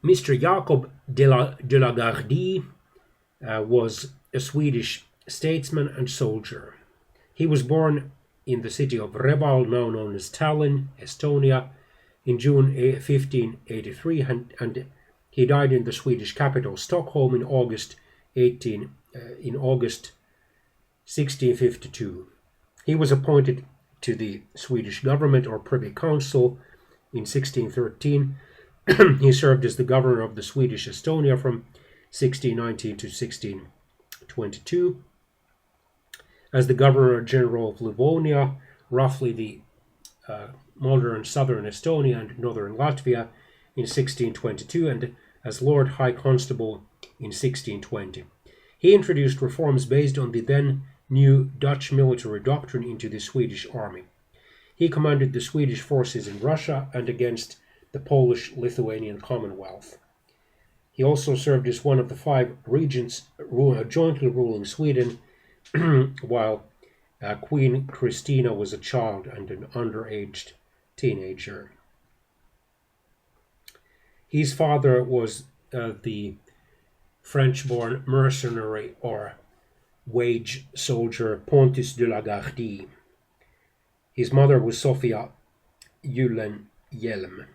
Mr. Jakob de la Gardie was a Swedish statesman and soldier. He was born in the city of Reval, now known as Tallinn, Estonia, in June 1583, and he died in the Swedish capital Stockholm in August 1652. He was appointed to the Swedish government or Privy Council in 1613. He served as the governor of the Swedish Estonia from 1619 to 1622. As the Governor-General of Livonia, roughly the modern southern Estonia and northern Latvia, in 1622, and as Lord High Constable in 1620. He introduced reforms based on the then new Dutch military doctrine into the Swedish army. He commanded the Swedish forces in Russia and against the Polish-Lithuanian Commonwealth. He also served as one of the 5 regents jointly ruling Sweden while Queen Christina was a child and an underaged teenager. His father was the French-born mercenary or wage soldier Pontus de la Gardie. His mother was Sophia Gyllenhielm.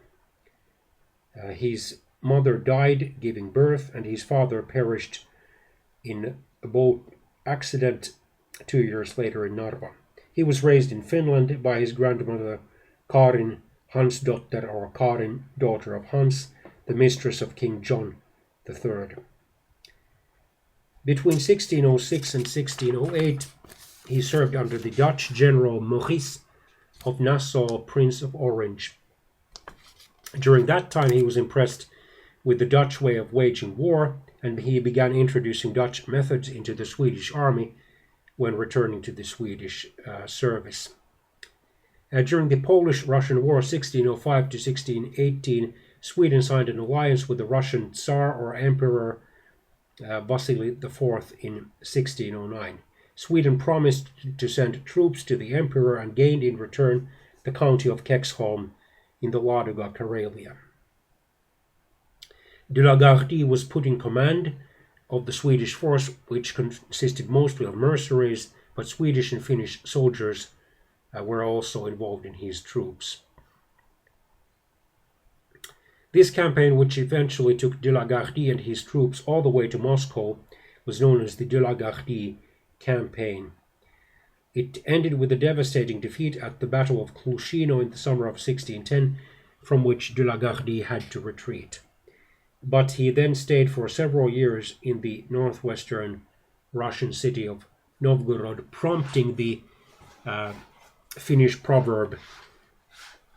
His mother died giving birth, and his father perished in a boat accident 2 years later in Narva. He was raised in Finland by his grandmother Karin Hansdotter, or Karin, daughter of Hans, the mistress of King John III. Between 1606 and 1608, he served under the Dutch General Maurice of Nassau, Prince of Orange. During that time, he was impressed with the Dutch way of waging war, and he began introducing Dutch methods into the Swedish army when returning to the Swedish service. During the Polish-Russian War 1605 to 1618, Sweden signed an alliance with the Russian Tsar or Emperor Vasily IV in 1609. Sweden promised to send troops to the Emperor and gained in return the county of Kexholm in the Ladoga, Karelia. De la Gardie was put in command of the Swedish force, which consisted mostly of mercenaries, but Swedish and Finnish soldiers were also involved in his troops. This campaign, which eventually took de la Gardie and his troops all the way to Moscow, was known as the de la Gardie campaign. It ended with a devastating defeat at the Battle of Klushino in the summer of 1610, from which de la Gardie had to retreat. But he then stayed for several years in the northwestern Russian city of Novgorod, prompting the Finnish proverb,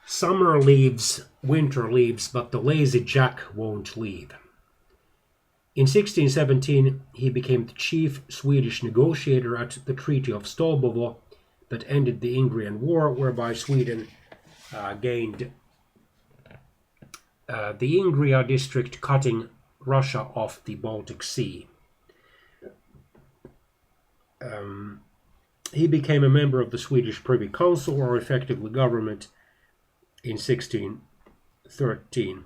"Summer leaves, winter leaves, but the lazy Jack won't leave." In 1617, he became the chief Swedish negotiator at the Treaty of Stolbovo that ended the Ingrian War, whereby Sweden gained the Ingria district, cutting Russia off the Baltic Sea. He became a member of the Swedish Privy Council, or effectively government, in 1613.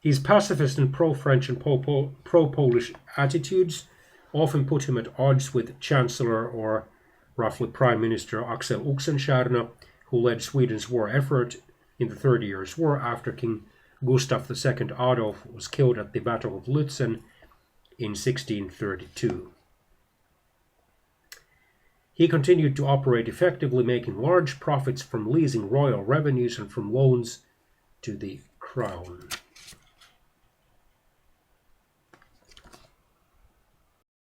His pacifist and pro-French and pro-Polish attitudes often put him at odds with Chancellor, or roughly Prime Minister, Axel Oxenstierna, who led Sweden's war effort in the 30 Years' War after King Gustav II Adolf was killed at the Battle of Lützen in 1632. He continued to operate effectively, making large profits from leasing royal revenues and from loans to the crown.